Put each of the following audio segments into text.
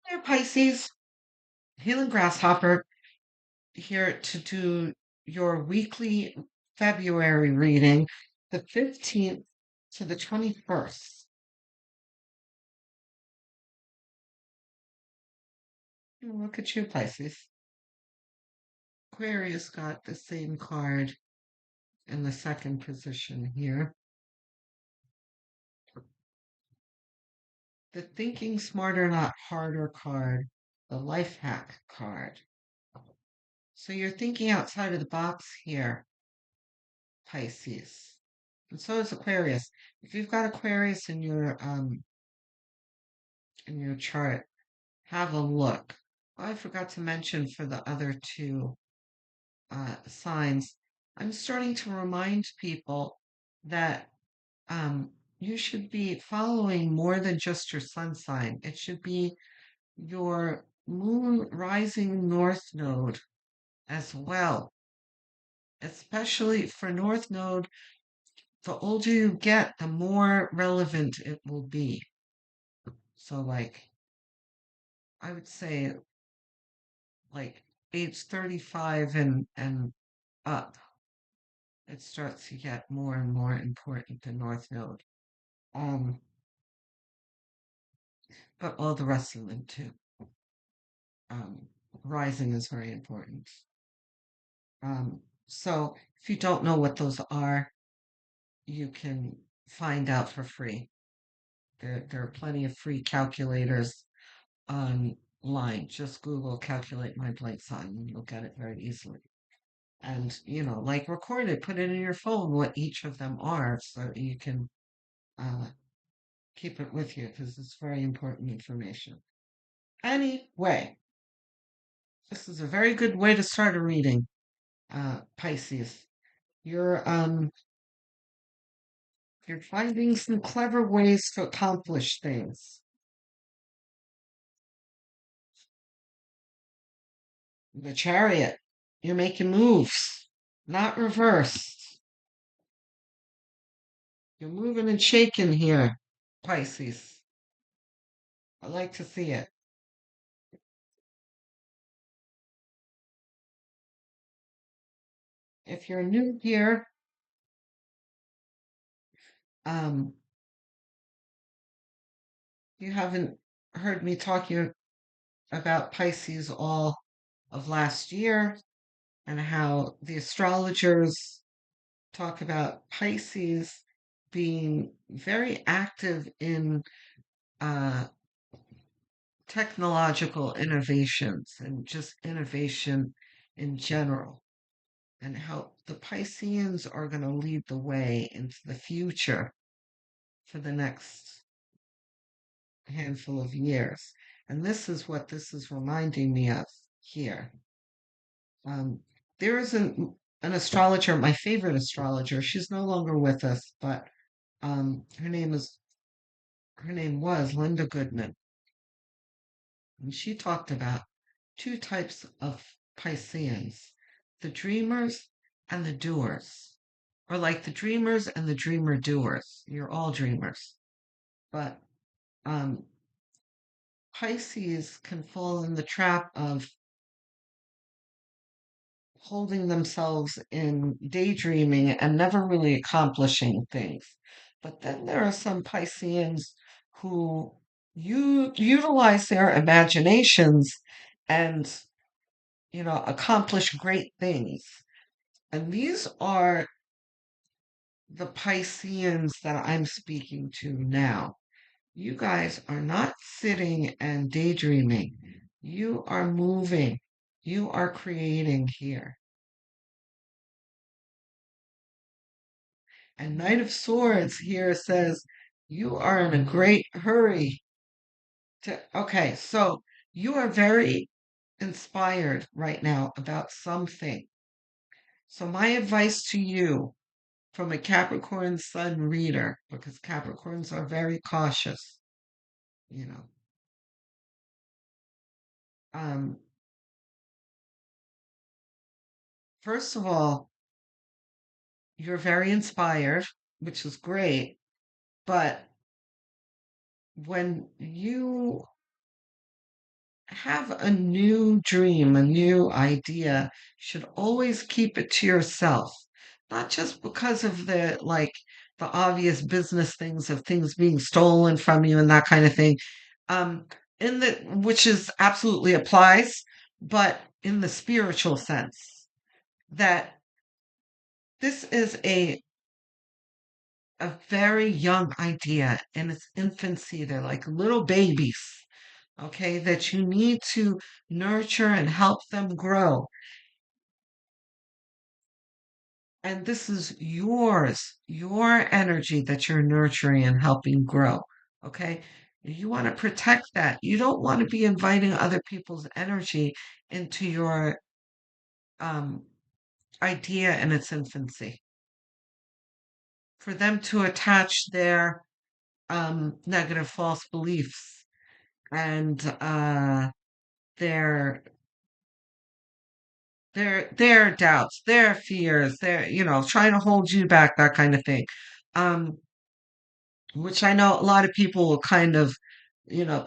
Hey, Pisces, Healing Grasshopper here to do your weekly February reading, the 15th to the 21st. Look at you, Pisces. Aquarius got the same card in the second position here. The Thinking Smarter, Not Harder card, the Life Hack card. So you're thinking outside of the box here, Pisces. And so is Aquarius. If you've got Aquarius in your chart, have a look. Oh, I forgot to mention for the other two signs, I'm starting to remind people that you should be following more than just your sun sign. It should be your moon rising north node as well, especially for north node. The older you get, the more relevant it will be. So, like, I would say, like, age 35 and up, it starts to get more and more important, the North Node. Um, but all the rest of them too. Um, Rising is very important. So if you don't know what those are, you can find out for free. There are plenty of free calculators online. Just Google calculate my blank sign and you'll get it very easily. And, like record it, put it in your phone what each of them are so you can uh, keep it with you because it's very important information. Anyway, this is a very good way to start a reading, Pisces. You're um you're finding some clever ways to accomplish things. The Chariot, you're making moves, not reversed. You're moving and shaking here, Pisces. I like to see it. If you're new here, um, you haven't heard me talking about Pisces all of last year and how the astrologers talk about Pisces being very active in uh, technological innovations and just innovation in general, and how the Pisceans are going to lead the way into the future for the next handful of years. And this is what this is reminding me of here. Um, there is an astrologer, my favorite astrologer. She's no longer with us, but her name was Linda Goodman, and she talked about two types of Pisceans: the dreamers and the doers, or like the dreamers and the dreamer doers. You're all dreamers, but um, Pisces can fall in the trap of holding themselves in daydreaming and never really accomplishing things. But then there are some Pisceans who utilize their imaginations and, accomplish great things. And these are the Pisceans that I'm speaking to now. You guys are not sitting and daydreaming. You are moving. You are creating here. And Knight of Swords here says, you are in a great hurry okay, so you are very inspired right now about something. So my advice to you from a Capricorn Sun reader, because Capricorns are very cautious, you know. Um, First of all, you're very inspired, which is great, but when you have a new dream, a new idea, should always keep it to yourself. Not just because of the obvious business things of things being stolen from you and that kind of thing. Um, in the which is absolutely applies, but in the spiritual sense, that this is a very young idea in its infancy. They're like little babies, okay, that you need to nurture and help them grow. And this is yours, your energy that you're nurturing and helping grow. Okay. You want to protect that. You don't want to be inviting other people's energy into your um, idea in its infancy. For them to attach their negative false beliefs and their their doubts, their fears, their trying to hold you back, that kind of thing. Um, which I know a lot of people will kind of,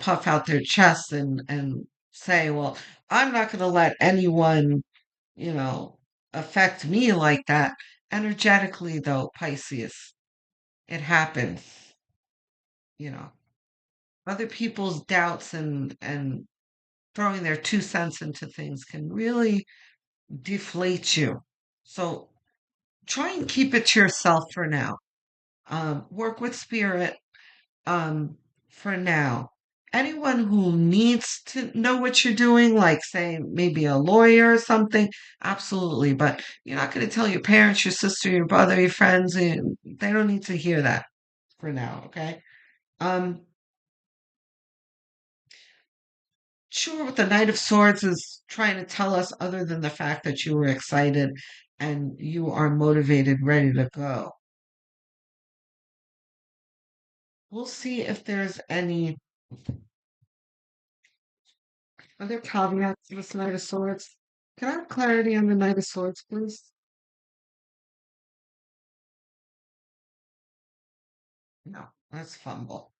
puff out their chests and say, "Well, I'm not going to let anyone, you know, affect me like that." Energetically, though, Pisces, it happens. You know, other people's doubts and throwing their 2 cents into things can really deflate you. So try and keep it to yourself for now. Work with spirit um, for now. Anyone who needs to know what you're doing, like say maybe a lawyer or something, absolutely. But you're not going to tell your parents, your sister, your brother, your friends, and they don't need to hear that for now. Okay. Um, sure, what the Knight of Swords is trying to tell us, other than the fact that you were excited and you are motivated, ready to go. We'll see if there's any other caveats to this Knight of Swords. Can I have clarity on the Knight of Swords, please? No, that's fumble.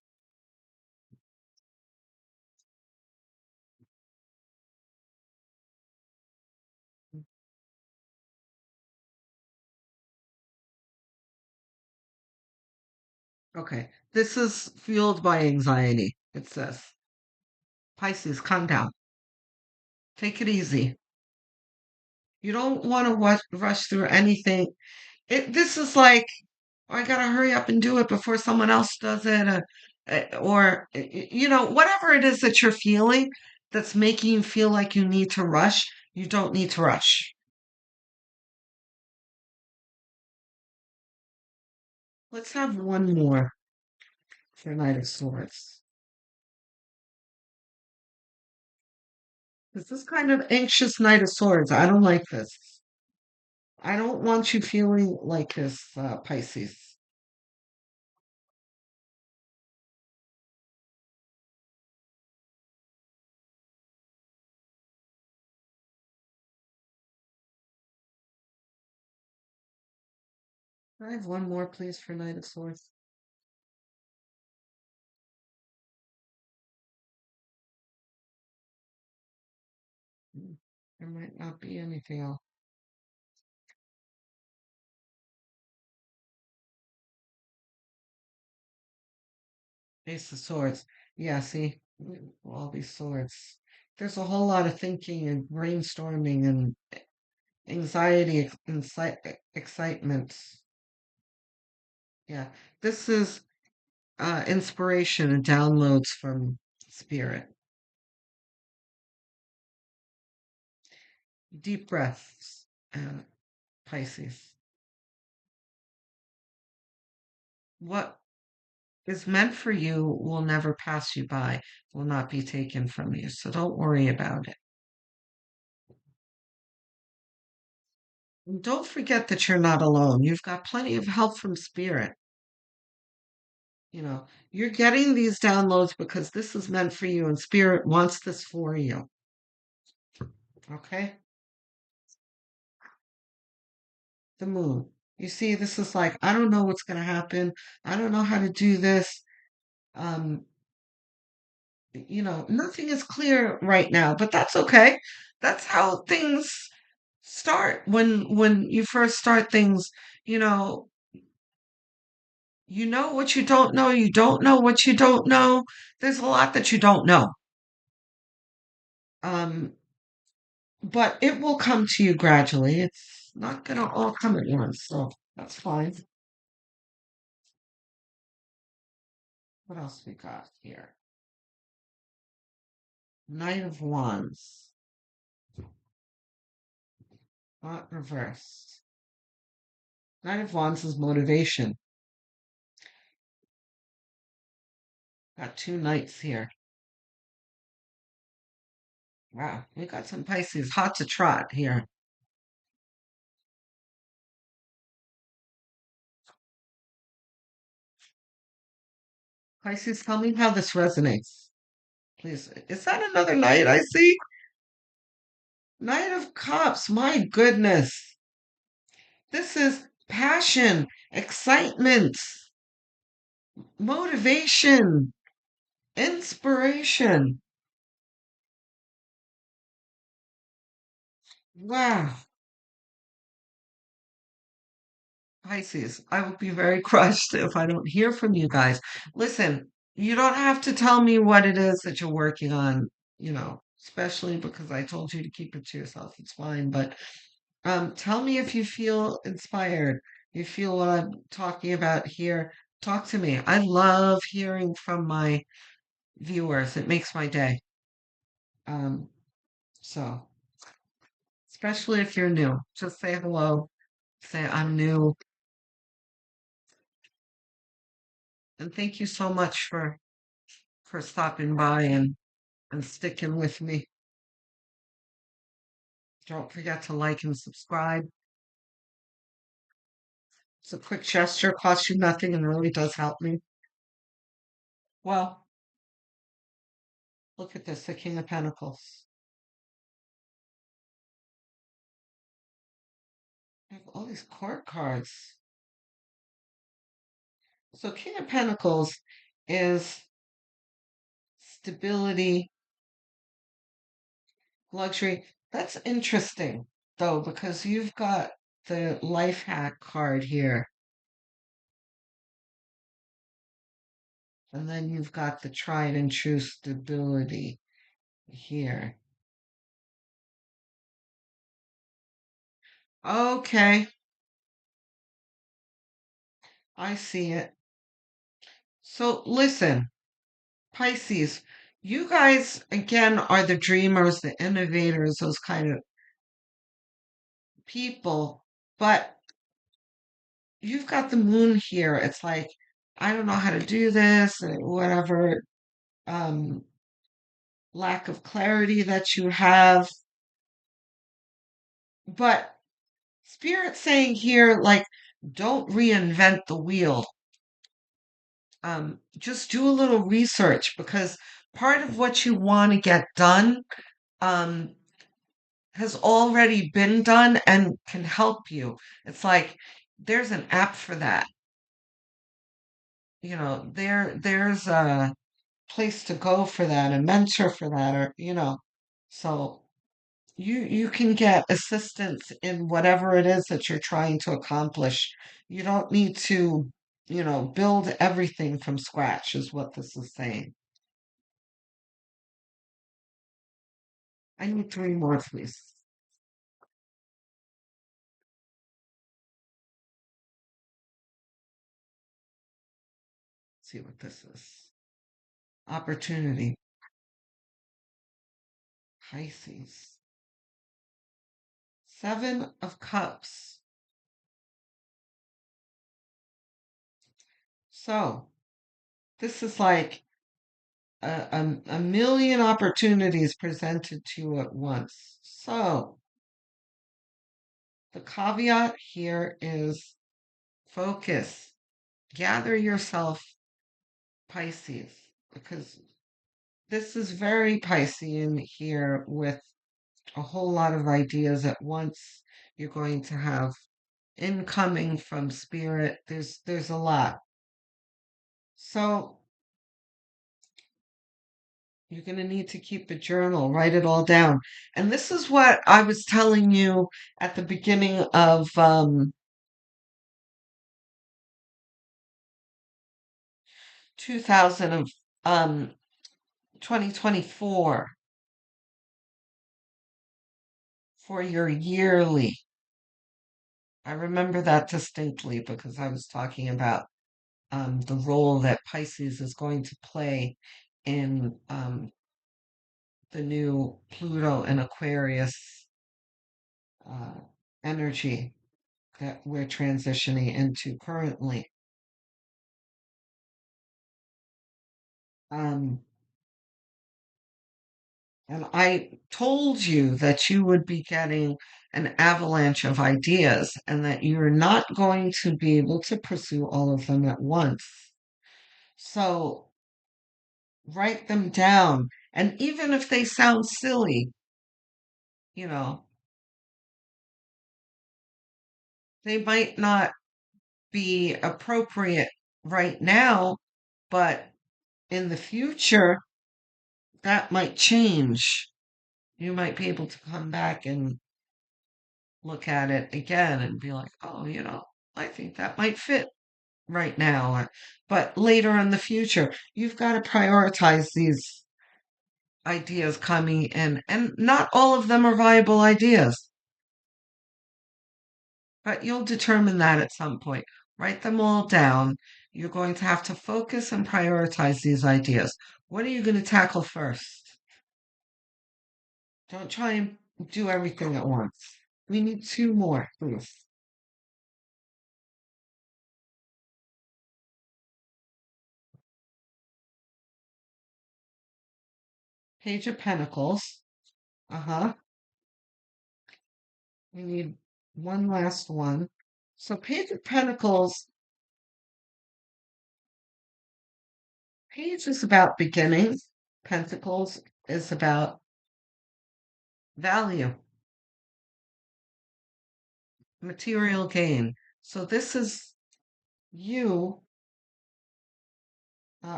Okay, this is fueled by anxiety. It says, Pisces, calm down. Take it easy. You don't want to rush through anything. This is like, "Oh, I gotta hurry up and do it before someone else does it, whatever it is that you're feeling that's making you feel like you need to rush. You don't need to rush. Let's have one more for Knight of Swords. This is kind of anxious Knight of Swords. I don't like this. I don't want you feeling like this, Pisces. Can I have one more, please, for Knight of Swords? Hmm, there might not be anything else. Ace of Swords. Yeah, see, all these swords. There's a whole lot of thinking and brainstorming and anxiety, excitement. Yeah, this is inspiration and downloads from spirit. Deep breaths, Pisces. What is meant for you will never pass you by, will not be taken from you. So don't worry about it. And don't forget that you're not alone. You've got plenty of help from spirit. You're getting these downloads because this is meant for you and spirit wants this for you. Okay? The moon. You see, this is like, I don't know what's going to happen. I don't know how to do this. Um, nothing is clear right now, but that's okay. That's how things start when you first start things, you know, you know what you don't know what you don't know. There's a lot that you don't know. Um, but it will come to you gradually. It's not gonna all come at once, so that's fine. What else we got here? Knight of Wands, not reversed. Knight of Wands is motivation. Got two knights here. Wow, we got some Pisces hot to trot here. Pisces, tell me how this resonates, please. Is that another knight I see? Knight of Cups, my goodness. This is passion, excitement, motivation, inspiration. Wow. Pisces, I will be very crushed if I don't hear from you guys. Listen, you don't have to tell me what it is that you're working on, especially because I told you to keep it to yourself. It's fine, but tell me if you feel inspired. You feel what I'm talking about here. Talk to me. I love hearing from my viewers. It makes my day. Um, so especially if you're new, just say hello. Say I'm new, and thank you so much for stopping by and sticking with me. Don't forget to like and subscribe. It's a quick gesture, costs you nothing, and really does help me. Well, look at this, the King of Pentacles. I have all these court cards. So King of Pentacles is stability, luxury. That's interesting, though, because you've got the life hack card here, and then you've got the tried and true stability here. Okay, I see it. So listen, Pisces, you guys again are the dreamers, the innovators, those kind of people, but you've got the moon here. It's like, I don't know how to do this, whatever um lack of clarity that you have. But Spirit saying here, like, don't reinvent the wheel. Just do a little research because part of what you want to get done um, has already been done and can help you. It's like there's an app for that. There's a place to go for that, a mentor for that, or. So you can get assistance in whatever it is that you're trying to accomplish. You don't need to, build everything from scratch, is what this is saying. I need three more, please. See what this is. Opportunity. Pisces. Seven of Cups. So this is like a million opportunities presented to you at once. So the caveat here is focus. Gather yourself, Pisces, because this is very Piscean here with a whole lot of ideas at once. You're going to have incoming from spirit. There's a lot. So You're going to need to keep a journal, write it all down. And this is what I was telling you at the beginning of 2000 of 2024 for your yearly. I remember that distinctly because I was talking about the role that Pisces is going to play in the new Pluto and Aquarius uh, energy that we're transitioning into currently. Um, and I told you that you would be getting an avalanche of ideas and that you're not going to be able to pursue all of them at once. So write them down. And even if they sound silly, you know, they might not be appropriate right now, but in the future, that might change. You might be able to come back and look at it again and be like, oh, I think that might fit right now. But later in the future, you've got to prioritize these ideas coming in. And not all of them are viable ideas, but you'll determine that at some point. Write them all down. You're going to have to focus and prioritize these ideas. What are you going to tackle first? Don't try and do everything at once. We need two more, please. Page of Pentacles. Uh-huh. We need one last one. So Page of Pentacles, Page is about beginnings. Pentacles is about value, material gain. So this is you,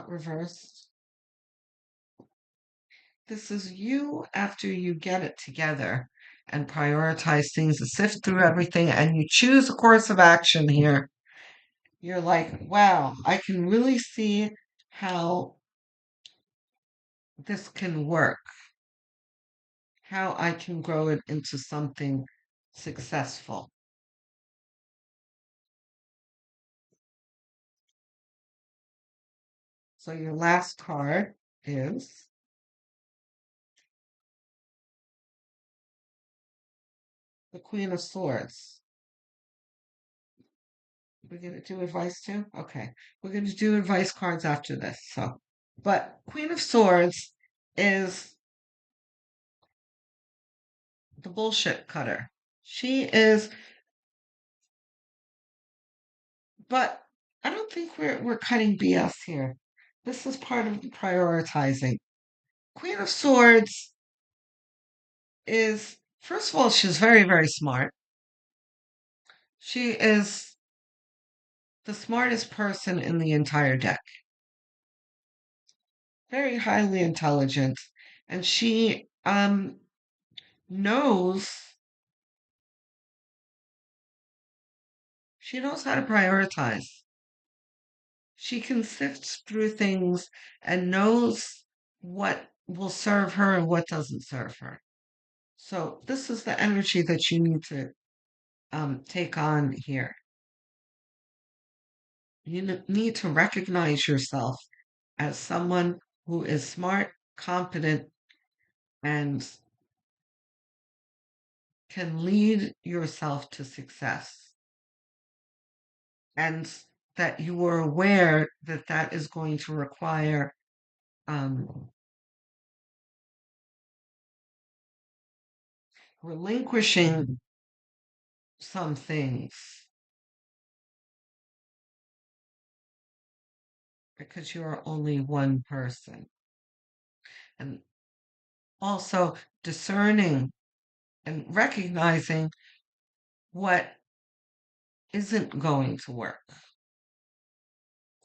reversed. This is you after you get it together and prioritize things, and sift through everything, and you choose a course of action here. You're like, wow, I can really see how this can work, how I can grow it into something successful. So your last card is the Queen of Swords. We're going to do advice too? Okay. We're going to do advice cards after this. But Queen of Swords is the bullshit cutter. She is, but I don't think we're cutting BS here. This is part of the prioritizing. Queen of Swords is, first of all, she's very, very smart. She is the smartest person in the entire deck. Very highly intelligent. And she knows she knows how to prioritize. She can sift through things and knows what will serve her and what doesn't serve her. So this is the energy that you need to take on here. You need to recognize yourself as someone who is smart, competent, and can lead yourself to success. And that you are aware that that is going to require um, relinquishing some things because you are only one person. And also discerning and recognizing what isn't going to work.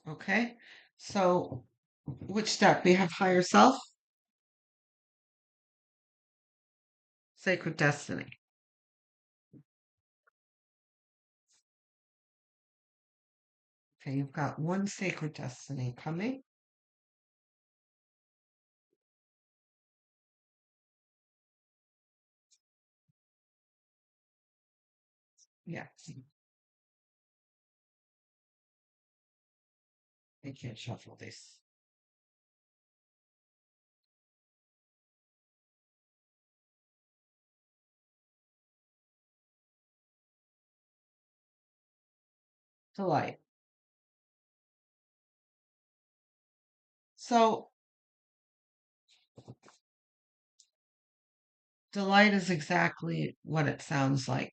Okay? So, which step? We have higher self. Sacred destiny. Okay, you've got one sacred destiny coming. Yes, I can't shuffle this. Delight. So, delight is exactly what it sounds like.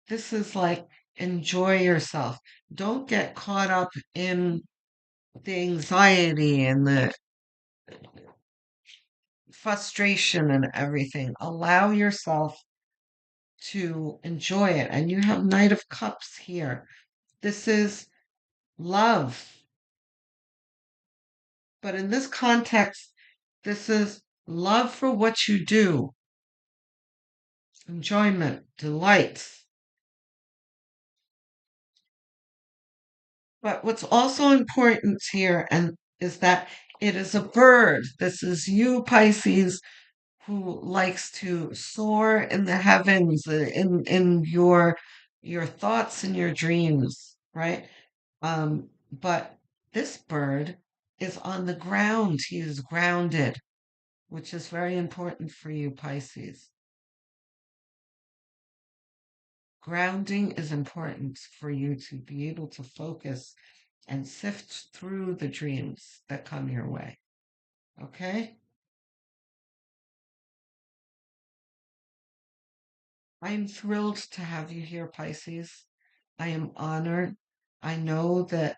This is like enjoy yourself. Don't get caught up in the anxiety and the frustration and everything. Allow yourself to enjoy it. And you have Knight of Cups here. This is love. But in this context, this is love for what you do, enjoyment, delight. But what's also important here and is that it is a bird. This is you, Pisces, who likes to soar in the heavens, in your thoughts and your dreams, right? But this bird is on the ground. He is grounded, which is very important for you, Pisces. Grounding is important for you to be able to focus and sift through the dreams that come your way. Okay? I'm thrilled to have you here, Pisces. I am honored. I know that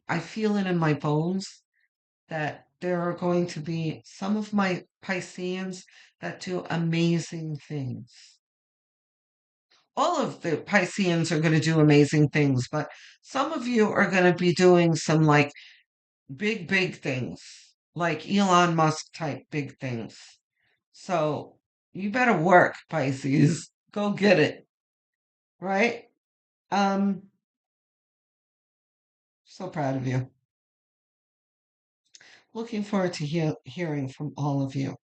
I feel it in my bones that there are going to be some of my Pisceans that do amazing things. All of the Pisceans are going to do amazing things, but some of you are going to be doing some like big things, like Elon Musk type big things. So you better work, Pisces. Go get it, right? Um, so proud of you. Looking forward to hearing from all of you.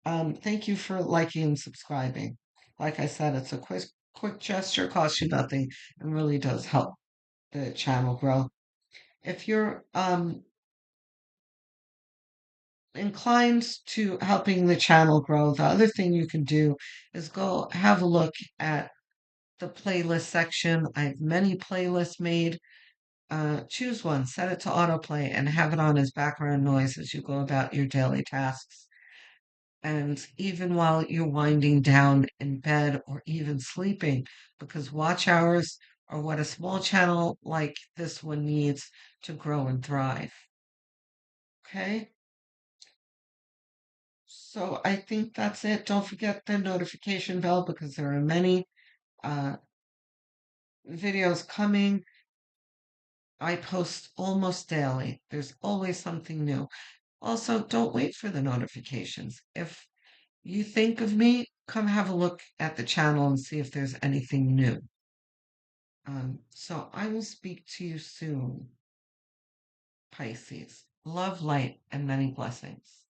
Thank you for liking and subscribing. Like I said, it's a quick gesture, costs you nothing, and really does help the channel grow. If you're inclined to helping the channel grow, the other thing you can do is go have a look at the playlist section. I have many playlists made. Choose one, set it to autoplay, and have it on as background noise as you go about your daily tasks. And even while you're winding down in bed or even sleeping, because watch hours are what a small channel like this one needs to grow and thrive. Okay? So I think that's it. Don't forget the notification bell because there are many uh, videos coming. I post almost daily. There's always something new. Also, don't wait for the notifications. If you think of me, come have a look at the channel and see if there's anything new. So I will speak to you soon, Pisces. Love, light, and many blessings.